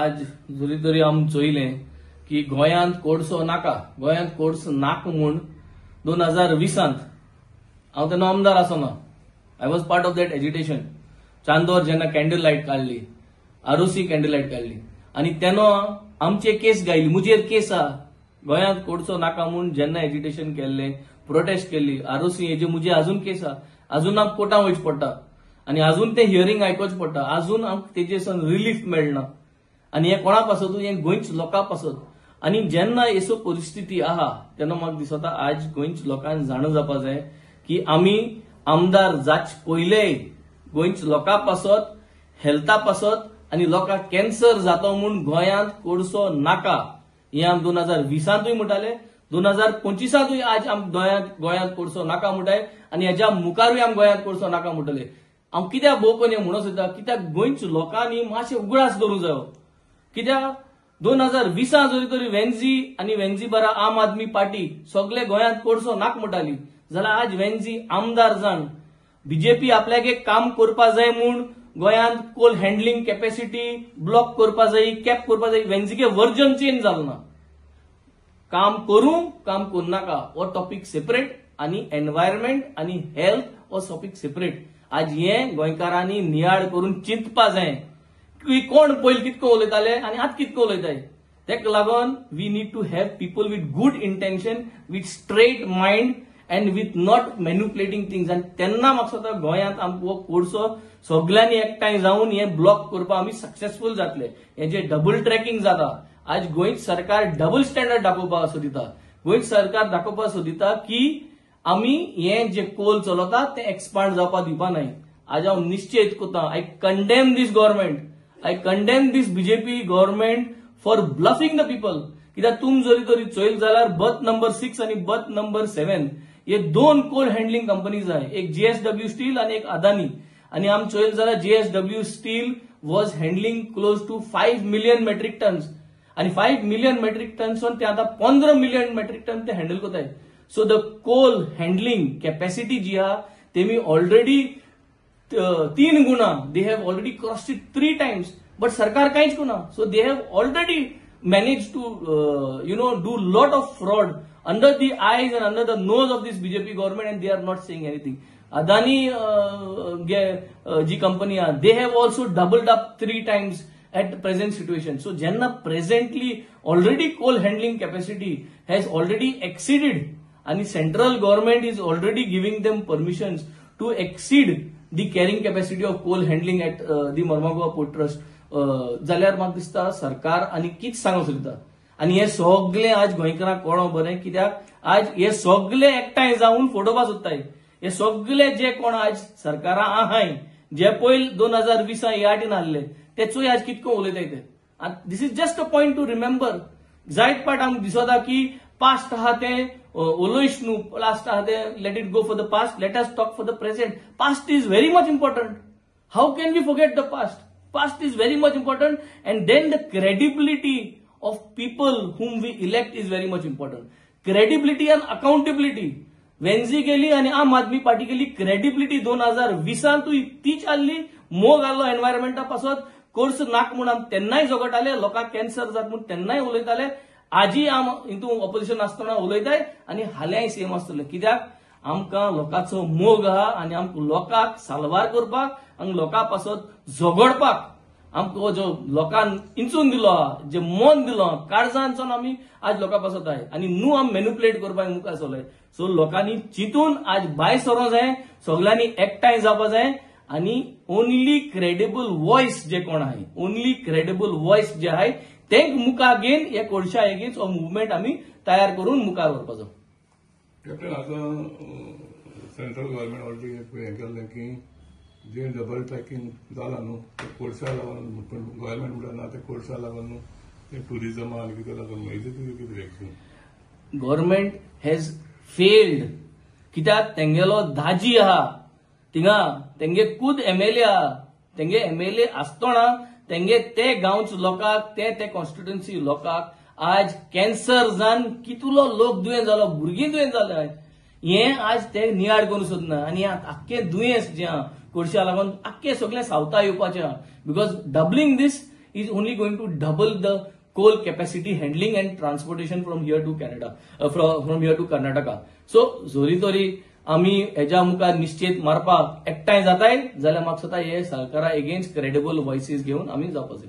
आज जरी तरी आम चोयलें की गोंयांत कोडसो नाका, गोंयांत कोड्स नाक म्हूण 2020 हांव तेन्ना आमदार आसना. I was part of that agitation. Chandor जेन्ना कॅन्डल लायट काडली, आरोसी कॅन्डल लायट काडली आनी तेन्ना आमचे केस गायली, मुजेर केस आहा गोंयांत कोडसो नाका म्हूण. जेन्ना एजिटेशन केल्लें, प्रोटेस्ट केल्ली, आरोसी हेजे मुजे अजून केस आहा. अजून आमकां कोर्टां वयचें पडटा आनी अजून ते हियरींग आयकोवचें पडटा. अजून आमकां तेजेसून रिलीफ मेळना आनी हें कोणा पासत, हें गोंयच लोकां पासत. आनी जेन्ना एसो परिस्थिती आहा तेन्ना म्हाका दिसता आज गोंयच लोकांक जाण जावपा जाय की आमी आमदार जाच पयलेय गोंयच लोकां पासत, हेल्था पासत आनी लोकांक कॅन्सर जातो म्हूण गोंयांत कोडसो नाका. हें आमी 2020 म्हणटाले, 2025 आज आम गोंयांत कोडसो नाका म्हणटाय आनी हेज्या मुखारूय आमी गोंयांत कोडसो नाका म्हणटले. हांव कित्याक भोवपण हें म्हणून सोदता, कित्याक गोंयच लोकांनी मातशें उगडास करूंक जायो. कित्याक 2020 जरी तरी वेन्झी आनी वेन्झी बारा आम आदमी पार्टी सगळे गोंयांत कोडसो नाक म्हणटाली, जाल्यार आज वेन्झी आमदार जावन बीजेपी आपल्याक एक काम करपा जाय म्हूण गोंयांत कोल हँडलिंग कॅपॅसिटी ब्लॉक करपा जाय, कॅप करपा जाय. वेन्झीगे वर्जन चेंज जालो ना. काम करूं, काम करूं नाका हो टॉपिक सेपरेट आनी एनवायरमेंट आनी हेल्थ हो टॉपिक सेपरेट. आज हें गोंयकारांनी नियाळ करून चिंतपा जाय की कोण पयलीं कितको उलयताले आनी आतां कितको उलयताय. तेका लागून we need to have people with good intention, with straight mind and with not manipulating things. आनी तेन्ना म्हाका दिसता गोंयांत आमकां हो कोडसो सगळ्यांनी एकठांय जावन हें ब्लॉक करपा आमी सक्सेसफूल जातले. हें जे डबल ट्रॅकिंग जाता, आज गोंयच सरकार डबल स्टँडर्ड दाखोवपाक सोदिता. गोंयच सरकार दाखोवपाक सोदिता की आमी हें जे कोल चलता तें एक्सपांड जावपाक दिवपा न्हय. आज हांव निश्चीत कोता, I condemn this government, I condemn this BJP government for bluffing the people. कित्याक तुम जरी तरी चोयल जाल्यार बर्थ नंबर 6 आनी बर्थ नंबर 7 हे दोन कोल हँडलिंग कंपनीज आहाय, एक JSW स्टील आनी एक अदानी. आनी आम चोयल जाल्यार JSW steel was handling close to 5 million metric tons आनी 5 मिलियन मेट्रीक टन्सून ते आतां 15 मिलियन मेट्रीक टन ते हँडल करताय. So the coal handling capacity जी आहा तेमी ऑलरेडी 3 गुणा, they have already crossed it 3 times, but सरकार कांयच करना. So they have already managed to do lot of fraud under the eyes and under the nose of this BJP government, and they are not saying anything. Adani ji company, they have also doubled up 3 times at the present situation. So jenna presently already coal handling capacity has already exceeded, and central government is already giving them permissions to exceed the carrying capacity of coal handling at the Mormugao Port Trust. जाल्यार म्हाका दिसता सरकार आनी कितें सांगूंक सोदता. आनी हे सगळे आज गोंयकारांक कळो बरें, कित्याक आज हे सगळे एकठांय जावन फोडोवपाक सोदताय. हे सगळे जे कोण आज सरकारां आहाय, जे पयलीं 2020 ह्या वाटेन आहले तेचोय आज कितको उलयताय ते. This is just a point to remember. जायत पाट आमकां दिसता की पास्ट आहा तें उलोयच न्हू, पास्ट आहा तें let it go for the past, let us talk for the present. Past is very much important. How can we forget the past? Past is very much important, and then the credibility of people whom we elect is very much important. Credibility and accountability. वेन्झी गेली आणि आम आदमी party गेली. Credibility 2020 तीच आसली. मोग आलो एनवायरमेंटा पासत, course नाक म्हूण आम तेन्नाय झगडटाले, लोकांक कॅन्सर जाता म्हूण तेन्नाय उलयताले. आजी आम हितून ऑपोजिशन आसतना उलयताय आनी हाल्याय सेम आसतले. कित्याक आमकां लोकांचो मोग आहा आनी आमकां लोकांक साल्वार करपाक आनी लोकां पासत झगडपाक आमकां जो लोकांक इंचून दिलो आहा, जे मन दिलो काळजांतसून आमी आज लोकां पासत आहाय आनी न्हू आमी मॅन्युप्युलेट करपाक मुखार सरले. सो लोकांनी चिंतून आज भायर सरों जाय, सगळ्यांनी एकठांय जावपा जाय आनी ओनली क्रेडिबल वॉयस जे कोण आहाय, ओनली क्रेडिबल वॉयस जे आहाय तेंक मुखार घेवन हे कोडशा एगेन्स्ट हो मुवमेंट आमी तयार करून मुखार व्हरपाचो. कॅप्टन, आतां सेंट्रल गव्हर्मेंट ऑलरेडी हें केल्लें की जे डबल ट्रॅकिंग जाला न्हू ते कोर्सा लागून, पूण गव्हर्मेंट म्हणटा ते कोर्सा लागून न्हू, ते टुरिजमा आनी कितें लागून. हेजें तुजें कितें रिएक्शन? Government has failed. कित्याक तेंगेलो धाजी आहा थिंगा, तेंगे खुद MLA आहा, तेंगे MLA आसतना तेंगे ते गांवच लोकांक, ते कॉन्स्टिट्युएन्सी लोकांक आज कॅन्सर जावन कितलो लोक दुयेंत जालो, भुरगीं दुयेंत जाल्यात. हें आज ते नियाळ करूंक सोदना आनी आख्खें दुयेंस जें आहा कोडशा लागून आख्खें सगळें सावता येवपाचें आहा. Because doubling this is only going to double the coal capacity handling and transportation from here to Canada, from here to Karnataka. So जोरी तोरी आम्ही हेच्या मुखार निश्चित मारपाक एकठांय जाताय जाल्यार म्हाका स्वता हे सरकारा एगेन्स्ट क्रेडिबल व्हॉइसेस घेवन आम्ही जावपाचे.